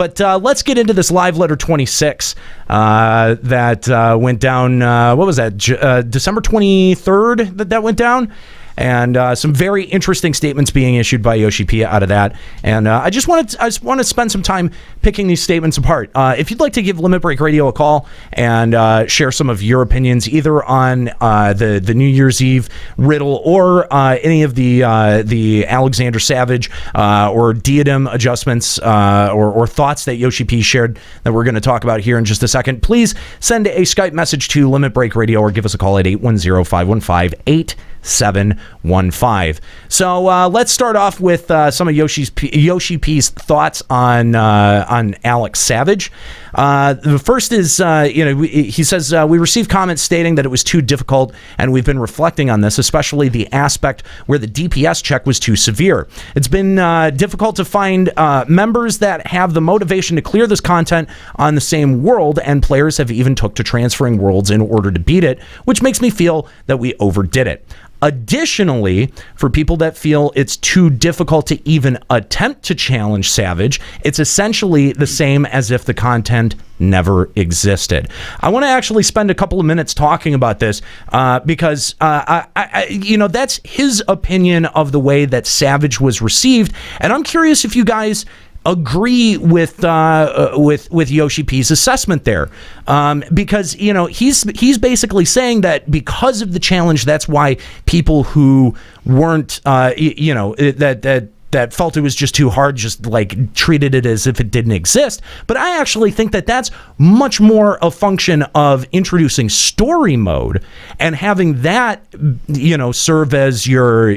But let's get into this live letter 26 that went down, what was that, December 23rd that went down? And some very interesting statements being issued by Yoshi-P out of that. And I just want to spend some time picking these statements apart. If you'd like to give Limit Break Radio a call and share some of your opinions, either on the New Year's Eve riddle or any of the Alexander Savage or diadem adjustments or thoughts that Yoshi-P shared that we're going to talk about here in just a second, please send a Skype message to Limit Break Radio or give us a call at 810-515-8715. So let's start off with some of Yoshi-P's thoughts on Alex Savage. The first is, he says, we received comments stating that it was too difficult, and we've been reflecting on this, especially the aspect where the DPS check was too severe. It's been difficult to find members that have the motivation to clear this content on the same world, and players have even took to transferring worlds in order to beat it, which makes me feel that we overdid it. Additionally, for people that feel it's too difficult to even attempt to challenge Savage, it's essentially the same as if the content never existed. I want to actually spend a couple of minutes talking about this because that's his opinion of the way that Savage was received, and I'm curious if you guys agree with Yoshi-P's assessment there, because he's basically saying that because of the challenge, that's why people who weren't that felt it was just too hard, just like treated it as if it didn't exist. But I actually think that that's much more a function of introducing story mode and having that, serve as your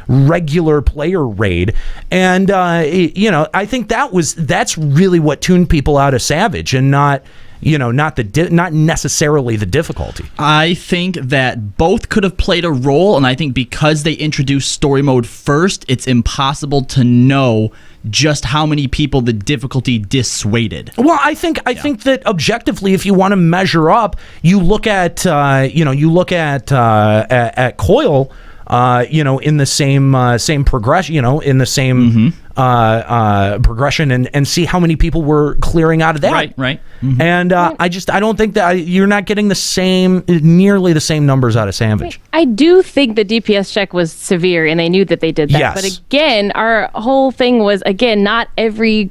regular player raid. And, I think that's really what tuned people out of Savage, and not necessarily the difficulty. I think that both could have played a role, and I think because they introduced story mode first, it's impossible to know just how many people the difficulty dissuaded. Well, I think that objectively, if you want to measure up, you look at Coil, in the same progression, in the same progression, and see how many people were clearing out of that. Right. Mm-hmm. And I don't think that you're not getting nearly the same numbers out of Savage. I do think the DPS check was severe, and they knew that they did that. Yes. But again, our whole thing was, not every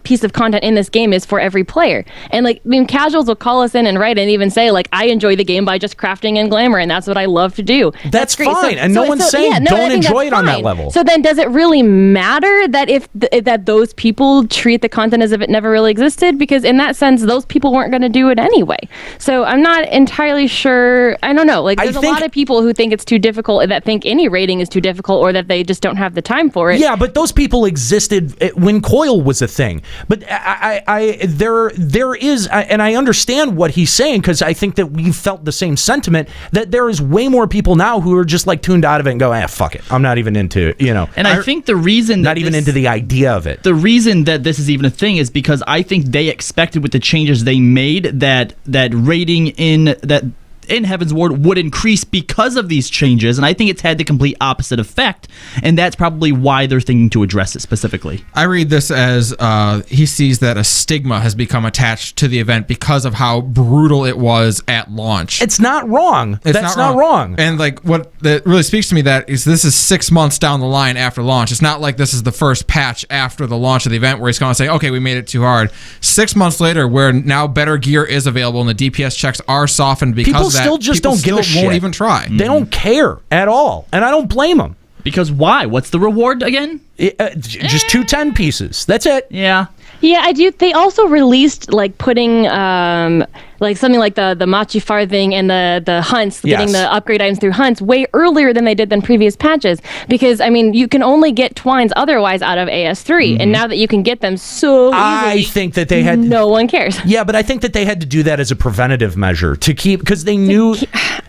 piece of content in this game is for every player. And casuals will call us in and write and even say, I enjoy the game by just crafting and glamour, and that's what I love to do. That's great. Fine, and no one's saying don't enjoy it on that level. So then, does it really matter that that those people treat the content as if it never really existed? Because in that sense, those people weren't going to do it anyway. So I'm not entirely sure. I don't know. There's a lot of people who think it's too difficult, that think any rating is too difficult, or that they just don't have the time for it. Yeah, but those people existed when Coil was a thing. But there is, and I understand what he's saying, because I think that we felt the same sentiment, that there is way more people now who are just tuned out of it and go, fuck it, I'm not even into, And I think the reason not even into the idea of it. The reason that this is even a thing is because I think they expected, with the changes they made, that rating in Heaven's Ward would increase because of these changes, and I think it's had the complete opposite effect, and that's probably why they're thinking to address it specifically. I read this as he sees that a stigma has become attached to the event because of how brutal it was at launch. It's not wrong. That's not wrong. And what that really speaks to me, that is, this is 6 months down the line after launch. It's not like this is the first patch after the launch of the event where he's going to say, okay, we made it too hard. 6 months later, where now better gear is available and the DPS checks are softened because still just people don't give a shit. Won't even try. They don't care at all, and I don't blame them. Because why? What's the reward again? Just 2 10 pieces. That's it. Yeah. Yeah, I do. They also released putting something like the Machi farthing and the hunts, getting the upgrade items through hunts way earlier than they did than previous patches. Because you can only get twines otherwise out of AS3, and now that you can get them so easily, I think that they had no one cares. Yeah, but I think that they had to do that as a preventative measure to keep, because they knew.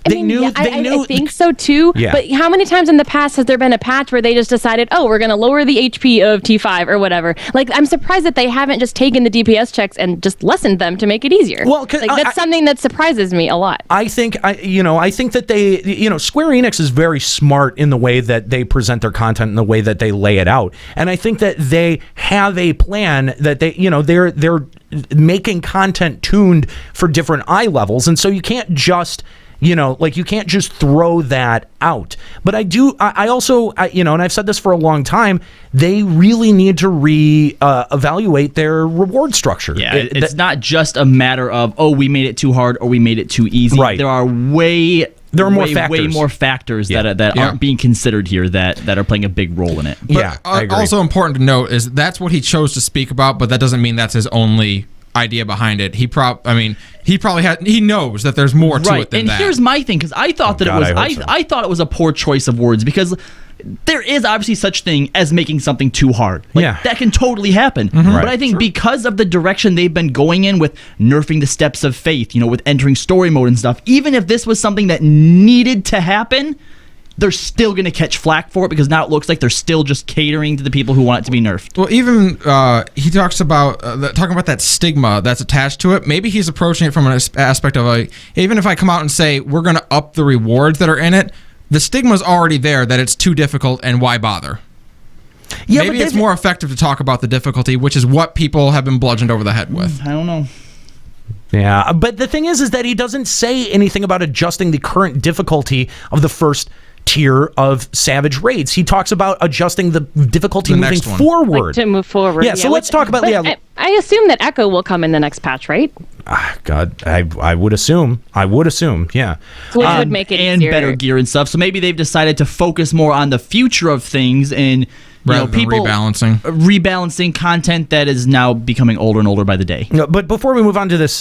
I think so too. Yeah. But how many times in the past has there been a patch where they just decided, we're going to lower the HP of T5 or whatever? I'm surprised that they haven't just taken the DPS checks and just lessened them to make it easier. Well, That's something that surprises me a lot. I think that they, Square Enix is very smart in the way that they present their content and the way that they lay it out. And I think that they have a plan that they're making content tuned for different eye levels. And so you can't just, you can't just throw that out. But I also, and I've said this for a long time, they really need to evaluate their reward structure. Yeah, it's not just a matter of, we made it too hard or we made it too easy. Right. There are way more factors that aren't being considered here that are playing a big role in it. But I agree. Also important to note is that's what he chose to speak about, but that doesn't mean that's his only idea behind it. He knows that there's more to it than that. And here's my thing, because I thought I thought it was a poor choice of words, because there is obviously such thing as making something too hard. That can totally happen. Mm-hmm. But I think because of the direction they've been going in with nerfing the steps of faith, with entering story mode and stuff, even if this was something that needed to happen, they're still going to catch flack for it, because now it looks like they're still just catering to the people who want it to be nerfed. Well, even he talks about talking about that stigma that's attached to it. Maybe he's approaching it from an aspect of even if I come out and say we're going to up the rewards that are in it, the stigma's already there that it's too difficult, and why bother? Yeah, maybe it's more effective to talk about the difficulty, which is what people have been bludgeoned over the head with. I don't know. Yeah, but the thing is that he doesn't say anything about adjusting the current difficulty of the first tier of Savage raids. He talks about adjusting the difficulty moving forward. To move forward. Yeah, so let's talk about... I assume that Echo will come in the next patch, right? God, I would assume. Yeah. Which would make it and easier. better gear and stuff. So maybe they've decided to focus more on the future of things and people rebalancing content that is now becoming older and older by the day. No, but before we move on to this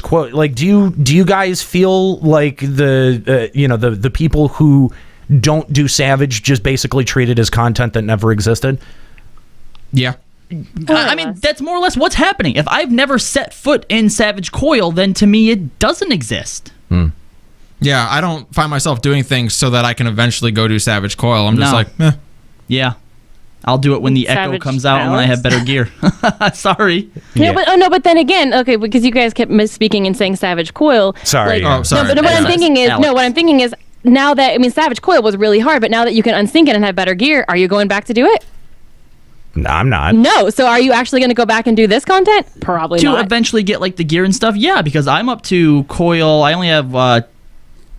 quote, do you guys feel like the people who don't do Savage just basically treat it as content that never existed? Yeah. I mean, that's more or less what's happening. If I've never set foot in Savage Coil, then to me it doesn't exist. Yeah, I don't find myself doing things so that I can eventually go do Savage Coil. I'm just like, Yeah. I'll do it when the Echo comes out and when I have better gear. Sorry. Yeah. But then again, okay, because you guys kept misspeaking and saying Savage Coil. Sorry. Sorry. No, but what I'm thinking is now that Savage Coil was really hard, but now that you can unsync it and have better gear, are you going back to do it? No, I'm not. No. So are you actually going to go back and do this content? Probably not. To eventually get like the gear and stuff, yeah, because I'm up to Coil. I only have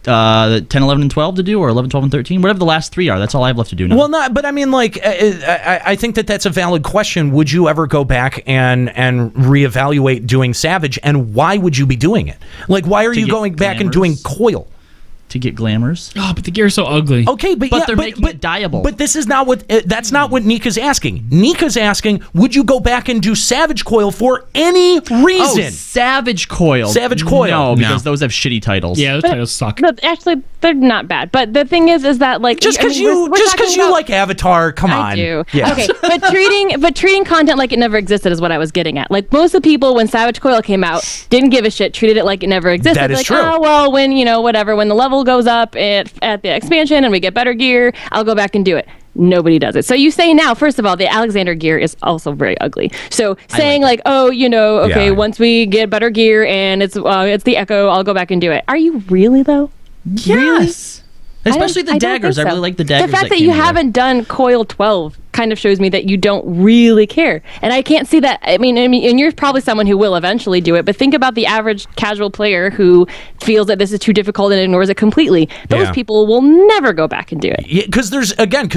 10, 11, and 12 to do, or 11, 12, and 13, whatever the last three are. That's all I have left to do now. Well, but I mean, I think that's a valid question. Would you ever go back and reevaluate doing Savage, and why would you be doing it? Like, why are you going back and doing Coil? To get glamours. Oh, but the gear's so ugly. Okay, but they're making it dyeable. But this is not what. That's not what Nika's asking. Nika's asking, would you go back and do Savage Coil for any reason? Oh, Savage Coil. Savage Coil. No, because those have shitty titles. Yeah, those titles suck. But actually, they're not bad. But the thing is that like just because you like Avatar, come on. I do. Yeah. Okay, but treating content like it never existed is what I was getting at. Like most of the people when Savage Coil came out didn't give a shit, treated it like it never existed. That is like, true. Oh well, when when the level goes up at the expansion and we get better gear, I'll go back and do it. Nobody does it. So you say now, first of all, the Alexander gear is also very ugly. So saying once we get better gear and it's the Echo, I'll go back and do it. Are you really though? Yes. Especially the daggers. I really like the daggers. The fact that you haven't done Coil 12 kind of shows me that you don't really care. And I can't see that. I mean, and you're probably someone who will eventually do it, but think about the average casual player who feels that this is too difficult and ignores it completely. Those people will never go back and do it. Yeah, because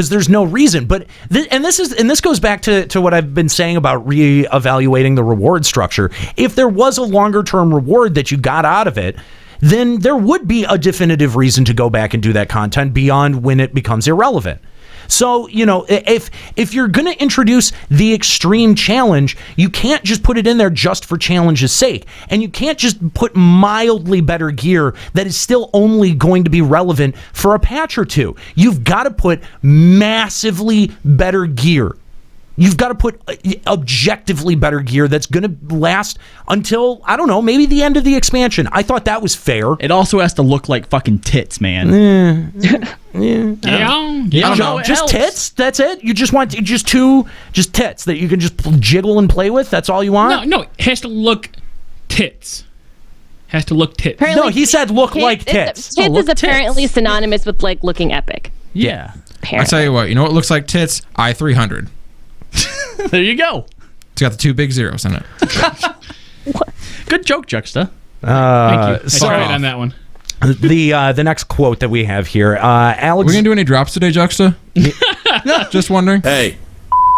there's no reason. But this goes back to what I've been saying about reevaluating the reward structure. If there was a longer term reward that you got out of it, then there would be a definitive reason to go back and do that content beyond when it becomes irrelevant. So, if you're going to introduce the extreme challenge, you can't just put it in there just for challenge's sake. And you can't just put mildly better gear that is still only going to be relevant for a patch or two. You've got to put massively better gear. You've got to put objectively better gear that's going to last until, I don't know, maybe the end of the expansion. I thought that was fair. It also has to look like fucking tits, man. Just tits? That's it? You just want just tits that you can just jiggle and play with? That's all you want? No, it has to look tits. Has to look tits. Apparently, No, he said look like tits. Tits look is apparently tits. synonymous with like looking epic. Yeah. I Apparently. tell you what, you know what looks like tits? I-300. There you go. It's got the 2 big zeros in it. Good joke, Juxta. Thank you. so- I tried on that one. The next quote that we have here, Alex. We're going to do any drops today, Juxta? Just wondering. Hey,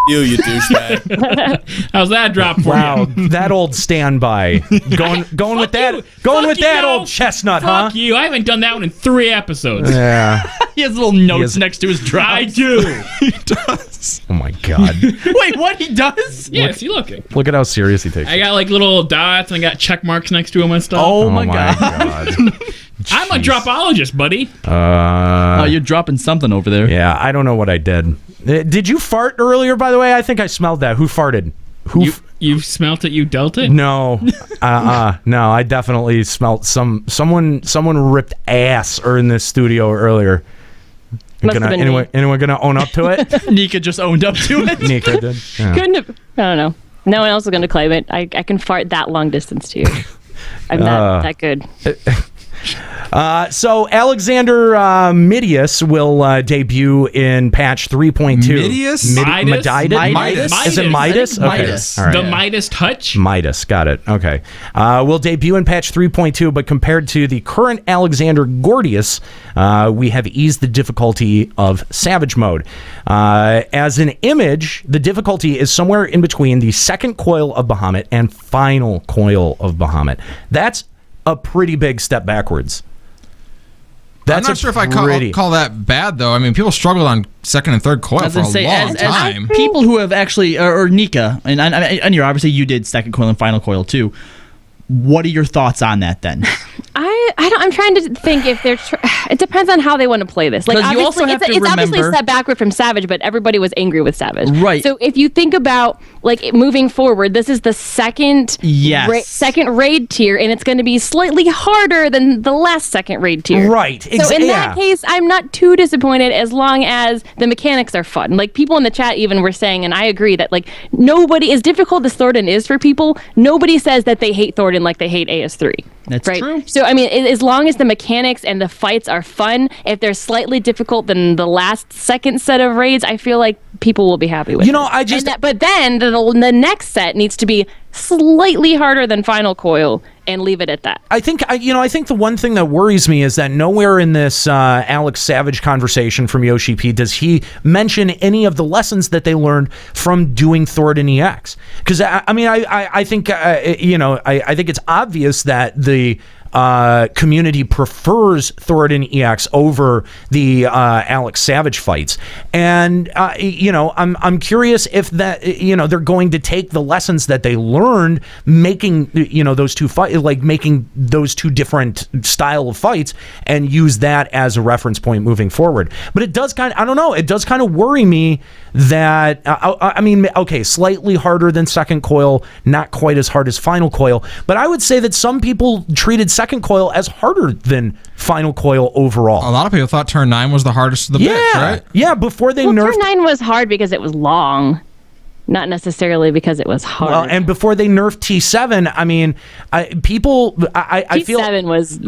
you douchebag. How's that drop for Wow, you? that old standby. Going with that. you. Going Fuck with you, that no. old chestnut, Fuck huh? you. I haven't done that one in 3 episodes. Yeah. He has little notes has- next to his drop. I do. Oh my God. Wait, what? He does? Yeah, see, look. Look at how serious he takes I it. got like little dots and I got check marks next to them and stuff. Oh, my God. I'm a Jeez. dropologist, buddy. Oh, you're dropping something over there. Yeah, I don't know what I did. Did you fart earlier, by the way? I think I smelled that. Who farted? Who? You smelt it, you dealt it? No. No, I definitely smelled someone ripped ass in this studio earlier. Must have been me. Anyone gonna own up to it? Nika just owned up to it. Nika did. Yeah. Couldn't have. I don't know. No one else is going to claim it. I can fart that long distance to you. I'm not that good. So Alexander Midas will debut in patch 3.2. Midas? Midas? Is it Midas? I think Okay. Midas. All right. The Midas touch? Midas, got it. Okay. Will debut in patch 3.2, but compared to the current Alexander Gordius, we have eased the difficulty of Savage mode. As an image, the difficulty is somewhere in between the second coil of Bahamut and final coil of Bahamut. That's a pretty big step backwards. I'm not sure if I call that bad, though. I mean, people struggled on second and third coil As for I a say, long time. people who have actually, or Nika, and you're obviously you did second coil and final coil too. What are your thoughts on that then? I'm trying to think if they're. It depends on how they want to play this. Like 'Cause you also obviously, have to it's obviously a remember- step backward from Savage, but everybody was angry with Savage. Right. So if you think about like moving forward, this is the second Yes. second raid tier, and it's going to be slightly harder than the last second raid tier. Right. So in that case, I'm not too disappointed as long as the mechanics are fun. Like people in the chat even were saying, and I agree that like nobody, as difficult as Thornton is for people, nobody says that they hate Thornton like they hate AS3. That's right? true. So I mean, as long as the mechanics and the fights are fun, if they're slightly difficult than the last second set of raids, I feel like people will be happy with. You know, it. I just- but then the next set needs to be slightly harder than Final Coil, and leave it at that. I think the one thing that worries me is that nowhere in this Alex Savage conversation from Yoshi-P does he mention any of the lessons that they learned from doing Thornton EX. Because I think I think it's obvious that the community prefers Thornton EX over the Alex Savage fights, and I'm curious if that they're going to take the lessons that they learned making those two fights, like making those two different style of fights, and use that as a reference point moving forward. But it does kind of worry me that slightly harder than second coil, not quite as hard as final coil, but I would say that some people treated second coil as harder than final coil overall. A lot of people thought turn 9 was the hardest of the bitch, right? Yeah, before they Well, nerfed. turn 9 was hard because it was long, not necessarily because it was hard. Well, and before they nerfed T7, I mean, I feel T7 was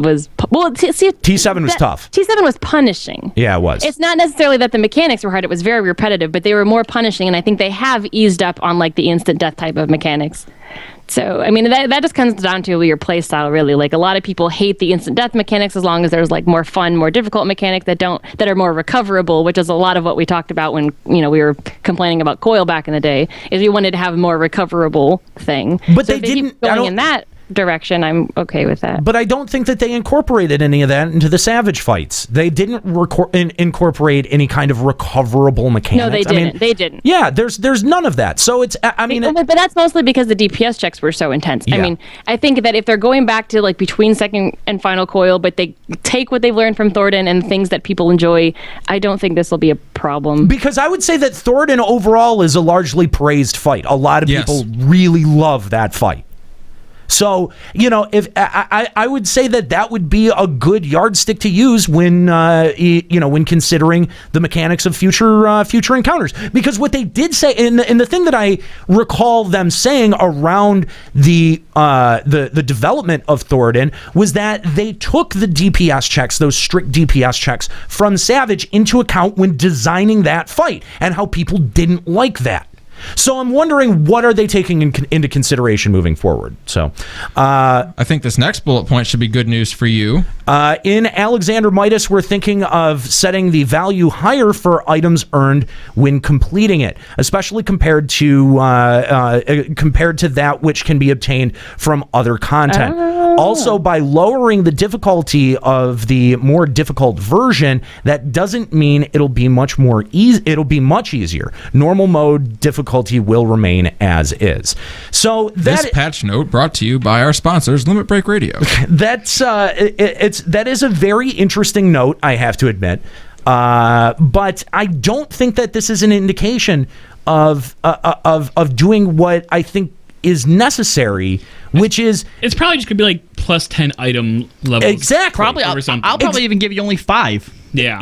well. T7 was tough. T7 was punishing. Yeah, it was. It's not necessarily that the mechanics were hard. It was very repetitive, but they were more punishing, and I think they have eased up on like the instant death type of mechanics. So, I mean, that just comes down to your play style, really. Like, a lot of people hate the instant death mechanics as long as there's, like, more fun, more difficult mechanics that are more recoverable, which is a lot of what we talked about when, we were complaining about Coil back in the day, is we wanted to have a more recoverable thing. But so they if keep didn't- going in that direction, I'm okay with that. But I don't think that they incorporated any of that into the Savage fights. They didn't incorporate any kind of recoverable mechanics. No, they didn't. They didn't. Yeah, there's none of that. So it's, But that's mostly because the DPS checks were so intense. Yeah. I mean, I think that if they're going back to like between second and final coil, but they take what they've learned from Thornton and things that people enjoy, I don't think this will be a problem. because I would say that Thornton overall is a largely praised fight. A lot of Yes. people really love that fight. So, if I would say that would be a good yardstick to use when when considering the mechanics of future encounters. Because what they did say, and the thing that I recall them saying around the development of Thoradin was that they took the DPS checks, those strict DPS checks from Savage into account when designing that fight, and how people didn't like that. So I'm wondering, what are they taking into consideration moving forward? So I think this next bullet point should be good news for you. In Alexander Midas, we're thinking of setting the value higher for items earned when completing it, especially compared to that which can be obtained from other content. Also, by lowering the difficulty of the more difficult version, that doesn't mean it'll be much more easy. It'll be much easier. Normal mode difficulty will remain as is. So this patch note brought to you by our sponsors, Limit Break Radio. That is a very interesting note, I have to admit. But I don't think that this is an indication of doing what I think is necessary, which is it's probably just gonna be like plus 10 item levels. Exactly. Probably I'll probably even give you only 5. Yeah.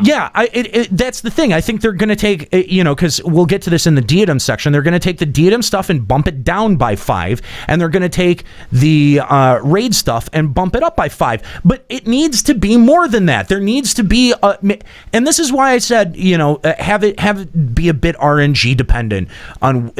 That's the thing. I think they're going to take, because we'll get to this in the diadem section. They're going to take the diadem stuff and bump it down by 5, and they're going to take the raid stuff and bump it up by 5. But it needs to be more than that. There needs to be, and this is why I said, have it be a bit RNG dependent on,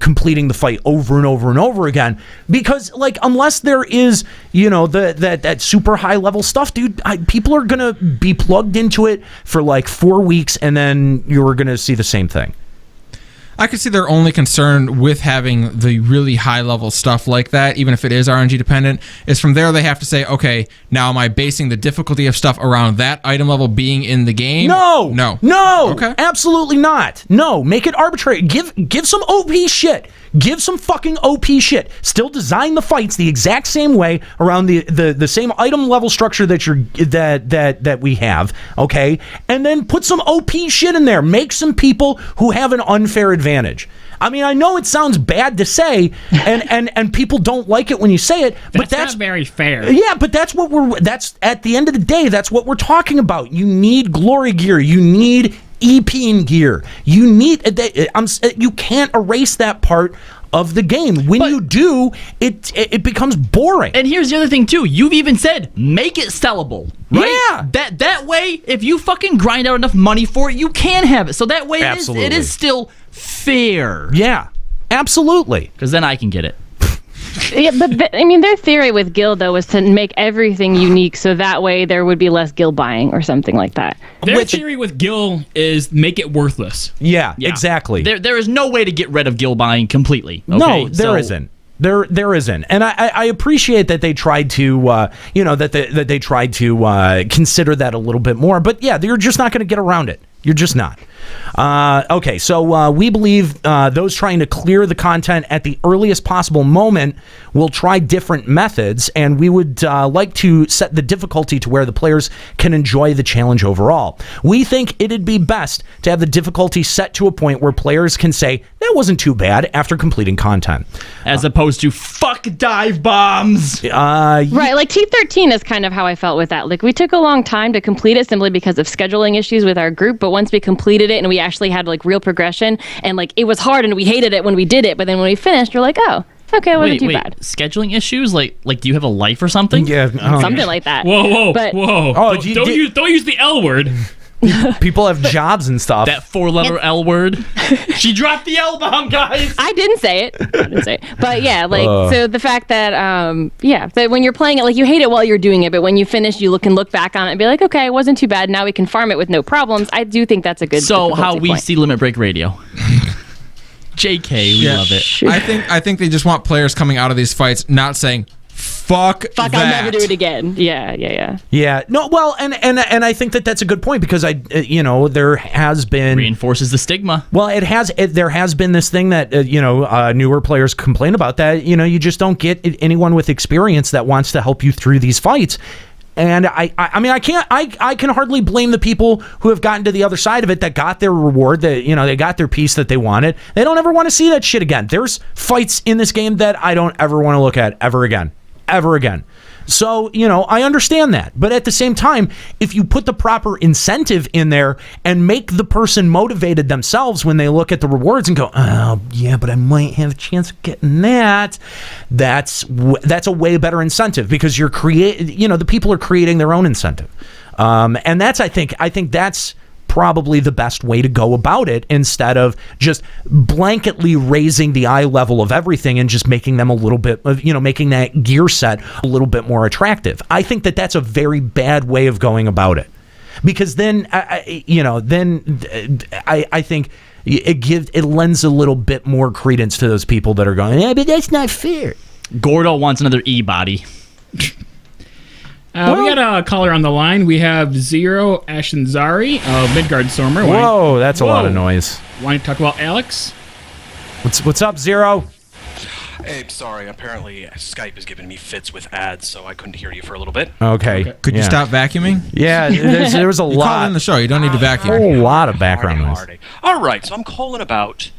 completing the fight over and over and over again. Because, unless there is, that super high level stuff, dude, people are going to be plugged into it for 4 weeks, and then you're going to see the same thing. I could see their only concern with having the really high level stuff like that, even if it is RNG dependent, is from there they have to say, okay, now am I basing the difficulty of stuff around that item level being in the game? No. Okay. Absolutely not. No, make it arbitrary. Give some OP shit. Give some fucking OP shit. Still design the fights the exact same way around the same item level structure that we have, okay? And then put some OP shit in there. Make some people who have an unfair advantage. I mean, I know it sounds bad to say, and people don't like it when you say it, but that's not very fair. Yeah, but that's at the end of the day, that's what we're talking about. You need glory gear. You need EP gear. You need you can't erase that part of the game. When you do, it becomes boring. And here's the other thing too. You've even said make it sellable, right? Yeah. That way, if you fucking grind out enough money for it, you can have it. So that way, Absolutely. it is still fair. Yeah, absolutely. Because then I can get it. Yeah, but I mean, their theory with guild though was to make everything unique, so that way there would be less guild buying or something like that. Their theory with Gil is make it worthless. Yeah. Exactly. There is no way to get rid of guild buying completely. Okay? No, there isn't. There isn't, and I appreciate that they tried to, that they tried to consider that a little bit more. But yeah, you're just not going to get around it. You're just not. Okay, so we believe those trying to clear the content at the earliest possible moment will try different methods, and we would like to set the difficulty to where the players can enjoy the challenge overall. We think it'd be best to have the difficulty set to a point where players can say, that wasn't too bad after completing content. As opposed to, fuck dive bombs! Right, like T13 is kind of how I felt with that. Like, we took a long time to complete it simply because of scheduling issues with our group, but once we completed it and we actually had real progression, and it was hard and we hated it when we did it, but then when we finished, we're like, oh, okay, it wasn't too bad. Scheduling issues? Like do you have a life or something? Yeah, something like that. Whoa. Oh, don't use the L word. People have jobs and stuff. That 4-letter L word. She dropped the L bomb, guys. I didn't say it. But yeah, so the fact that that when you're playing it, you hate it while you're doing it, but when you finish, you can look back on it and be like, okay, it wasn't too bad. Now we can farm it with no problems. I do think that's a good. So how we point. see Limit Break Radio. JK, we love it. I think they just want players coming out of these fights not saying, Fuck that. I'll never do it again. Yeah. No, well, and I think that's a good point, because there has been reinforces the stigma. Well, there has been this thing that newer players complain about, that you just don't get anyone with experience that wants to help you through these fights. And I mean, I can hardly blame the people who have gotten to the other side of it, that got their reward, that, you know, they got their piece that they wanted. They don't ever want to see that shit again. There's fights in this game that I don't ever want to look at ever again. So, you know, I understand that. But at the same time, if you put the proper incentive in there and make the person motivated themselves when they look at the rewards and go, oh, yeah, but I might have a chance of getting that, that's a way better incentive, because you're the people are creating their own incentive. And that's, I think that's probably the best way to go about it, instead of just blanketly raising the eye level of everything and just making them a little bit of, you know, making that gear set a little bit more attractive. I think that that's a very bad way of going about it, because then I think it lends a little bit more credence to those people that are going, yeah, but that's not fair. Gordo wants another E-body. We got a caller on the line. We have Zero Ashanzari of Midgard Stormer. Whoa, that's a lot of noise. Want to talk about Alex? What's up, Zero? Hey, sorry. Apparently, Skype is giving me fits with ads, so I couldn't hear you for a little bit. Okay. Could you stop vacuuming? Yeah, there was a You lot. called in the show. You don't need to vacuum. A whole lot of background noise. All right, so I'm calling about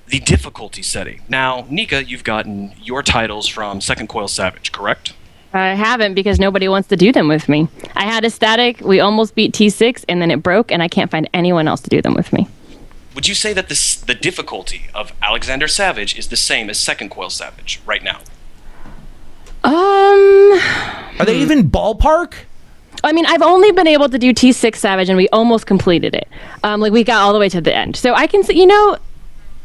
the difficulty setting. Now, Nika, you've gotten your titles from Second Coil Savage, correct? I haven't, because nobody wants to do them with me. I had a static. We almost beat T6, and then it broke, and I can't find anyone else to do them with me. Would you say that the difficulty of Alexander Savage is the same as Second Coil Savage right now? Are they even ballpark? I mean, I've only been able to do T6 Savage, and we almost completed it. We got all the way to the end. So I can say,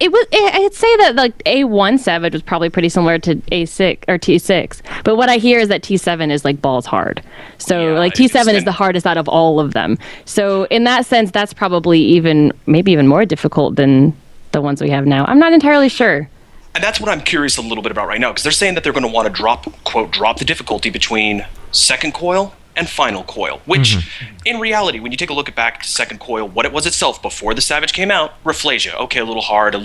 I'd say that like A1 Savage was probably pretty similar to A6 or T6. But what I hear is that T7 is like balls hard. So T7 is the hardest out of all of them. So in that sense, that's probably maybe even more difficult than the ones we have now. I'm not entirely sure. And that's what I'm curious a little bit about right now, because they're saying that they're going to want to drop the difficulty between Second Coil and Final Coil, which in reality, when you take a look back to Second Coil, what it was itself before the Savage came out, Rafflesia. Okay, a little hard,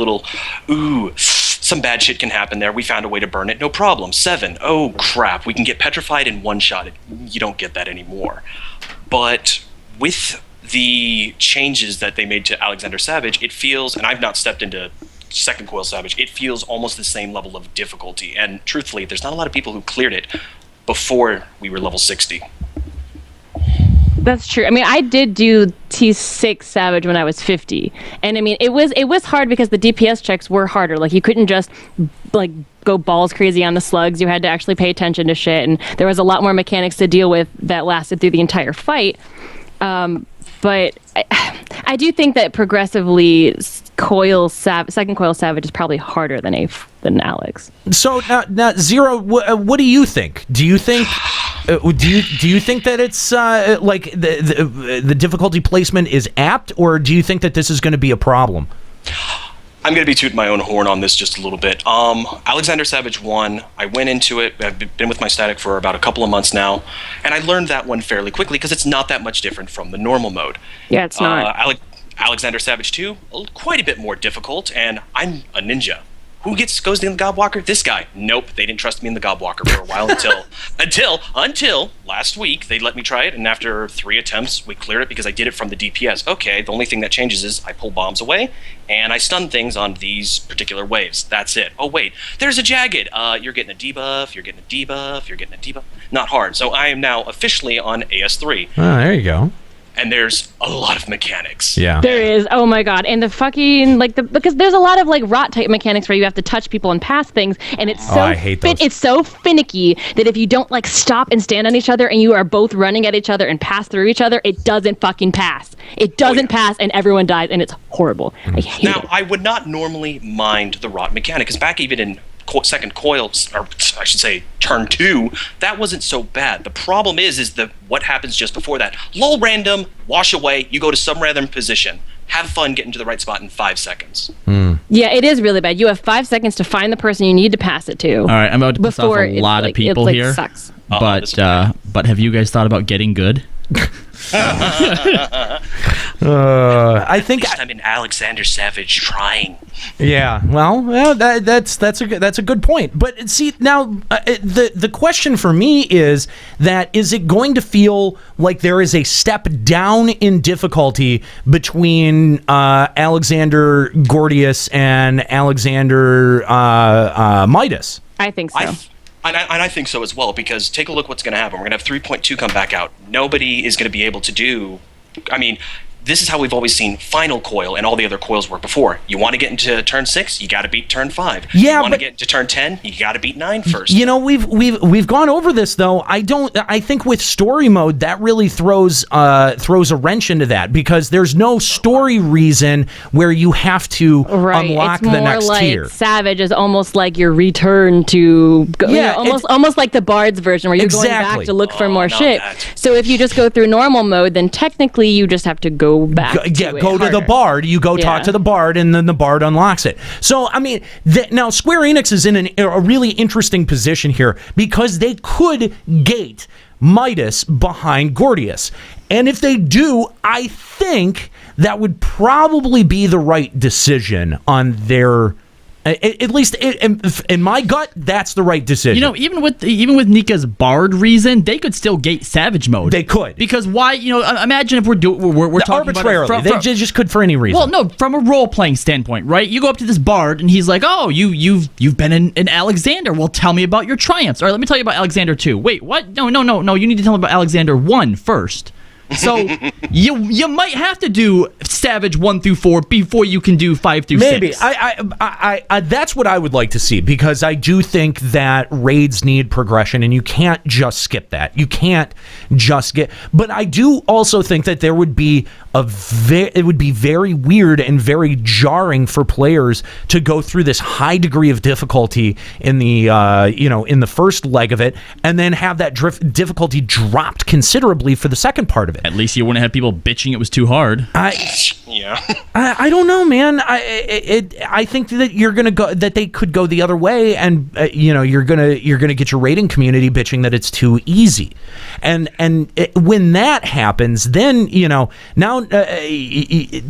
some bad shit can happen there. We found a way to burn it, no problem. 7, oh crap, we can get petrified in one shot. You don't get that anymore. But with the changes that they made to Alexander Savage, it feels, and I've not stepped into Second Coil Savage, it feels almost the same level of difficulty. And truthfully, there's not a lot of people who cleared it before we were level 60. That's true. I mean, I did do T6 Savage when I was 50. And I mean, it was hard because the DPS checks were harder. Like, you couldn't just like go balls crazy on the slugs. You had to actually pay attention to shit, and there was a lot more mechanics to deal with that lasted through the entire fight. But I do think that progressively Second Coil Savage is probably harder than Alex. So now Zero, what do you think? Do you think that it's like the difficulty placement is apt, or do you think that this is going to be a problem? I'm going to be tooting my own horn on this just a little bit. Alexander Savage 1, I went into it, I've been with my static for about a couple of months now, and I learned that one fairly quickly because it's not that much different from the normal mode. Yeah, it's not. Alexander Savage 2, quite a bit more difficult, and I'm a ninja. Who goes in the Gobwalker? This guy. Nope, they didn't trust me in the Gobwalker for a while until last week they let me try it, and after 3 attempts we cleared it because I did it from the DPS. Okay, the only thing that changes is I pull bombs away and I stun things on these particular waves. That's it. Oh wait, there's a jagged. You're getting a debuff, you're getting a debuff, you're getting a debuff. Not hard. So I am now officially on AS3. Oh, there you go. And there's a lot of mechanics. Yeah. There is. Oh my god. And the fucking because there's a lot of like rot type mechanics where you have to touch people and pass things, and it's so I hate those. it's so finicky that if you don't like stop and stand on each other and you are both running at each other and pass through each other, it doesn't fucking pass. It doesn't pass, and everyone dies, and it's horrible. I hate it. I would not normally mind the rot mechanic, because back even in Second Coil, or I should say turn 2, that wasn't so bad. The problem is what happens just before that. Lull random, wash away, you go to some random position. Have fun getting to the right spot in 5 seconds. Yeah, it is really bad. You have 5 seconds to find the person you need to pass it to. All right, I'm about to piss off a lot of people here. Sucks. But have you guys thought about getting good? I think I'm in Alexander Savage trying. Yeah, well, that's a good point. But see, now the question for me is it going to feel like there is a step down in difficulty between Alexander Gordius and Alexander Midas? I think so. I think so as well, because take a look what's going to happen. We're going to have 3.2 come back out. Nobody is going to be able to do... I mean, this is how we've always seen Final Coil and all the other coils work before. You want to get into turn 6, you got to beat turn 5. Yeah, you want to get into turn 10, you got to beat 9 first. You know, we've gone over this though. I think with story mode that really throws a wrench into that, because there's no story reason where you have to unlock the next like tier. Savage is almost like your return to almost like the Bard's version where you're going back to look for more shit. So if you just go through normal mode, then technically you just have to go back to the Bard. You go talk to the Bard, and then the Bard unlocks it. So, I mean, now Square Enix is in a really interesting position here, because they could gate Midas behind Gordius. And if they do, I think that would probably be the right decision on their... At least in my gut, that's the right decision. You know, even with Nika's Bard reason, they could still gate Savage mode. They could, because why? You know, imagine if we're talking arbitrarily. About they just could for any reason. Well, no, from a role playing standpoint, right? You go up to this Bard and he's like, "Oh, you've been in Alexander. Well, tell me about your triumphs. All right, let me tell you about Alexander 2. Wait, what? No. You need to tell me about Alexander 1 first." So you might have to do Savage 1 through 4 before you can do 5 through 6. Maybe. I that's what I would like to see, because I do think that raids need progression, and you can't just skip that. You can't just get. But I do also think that there would be it would be very weird and very jarring for players to go through this high degree of difficulty in the in the first leg of it, and then have that difficulty dropped considerably for the second part of it. At least you wouldn't have people bitching it was too hard. I don't know, man. I think that they could go the other way, and you're gonna get your rating community bitching that it's too easy, and when that happens, then now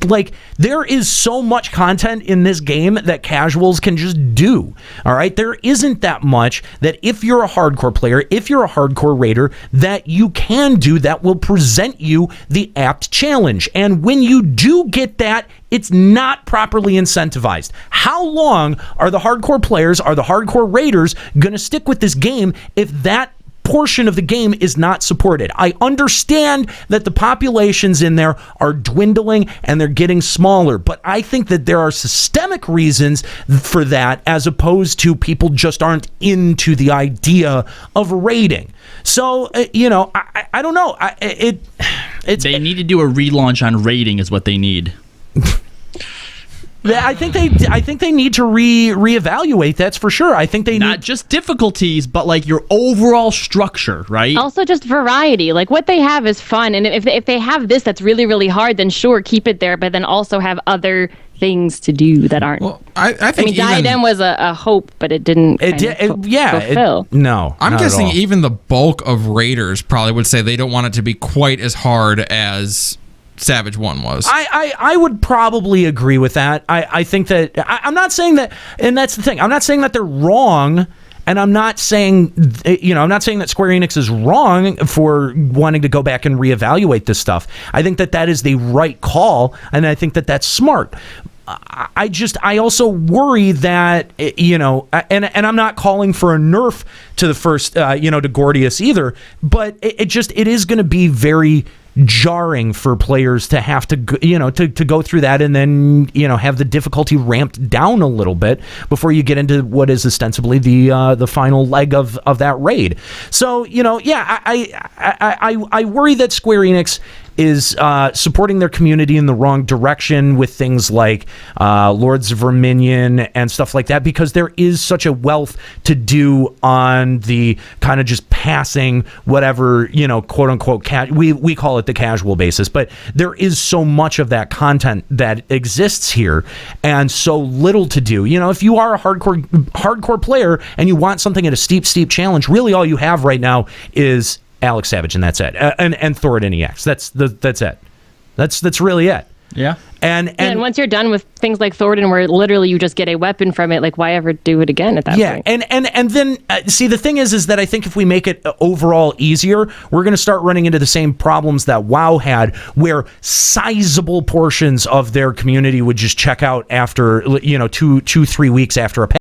like there is so much content in this game that casuals can just do. All right, there isn't that much that if you're a hardcore player, if you're a hardcore raider, that you can do that will present you the apt challenge. And when you do get that, it's not properly incentivized. How long are the hardcore players, are the hardcore raiders going to stick with this game if that portion of the game is not supported? I understand that the populations in there are dwindling and they're getting smaller, but I think that there are systemic reasons for that, as opposed to people just aren't into the idea of raiding. So, I don't know. They need to do a relaunch on raiding is what they need. I think they need to reevaluate. That's for sure. I think they not just difficulties, but like your overall structure, right? Also, just variety. Like what they have is fun, and if they have this that's really really hard, then sure, keep it there. But then also have other things to do that aren't. Well, I think Diadem was a hope, but it didn't. Fulfill. No, I'm guessing even the bulk of raiders probably would say they don't want it to be quite as hard as Savage 1 was. I would probably agree with that. I think that I'm not saying that, and that's the thing. I'm not saying that they're wrong, and I'm not saying that Square Enix is wrong for wanting to go back and reevaluate this stuff. I think that is the right call, and I think that that's smart. I also worry that, and I'm not calling for a nerf to the first, to Gordius either, but it is going to be very jarring for players to have to go through that, and then have the difficulty ramped down a little bit before you get into what is ostensibly the final leg of that raid. So I worry that Square Enix is supporting their community in the wrong direction with things like Lords of Verminion and stuff like that, because there is such a wealth to do on the kind of just passing whatever, quote unquote, we call it the casual basis, but there is so much of that content that exists here and so little to do. If you are a hardcore player and you want something at a steep challenge, really all you have right now is Alex Savage, and that's it. And Thoradin EX. That's it. That's really it. Yeah. And once you're done with things like Thornton, where literally you just get a weapon from it, like why ever do it again at that point? And then see, the thing is that I think if we make it overall easier, we're going to start running into the same problems that WoW had, where sizable portions of their community would just check out after 2-3 weeks after a patch.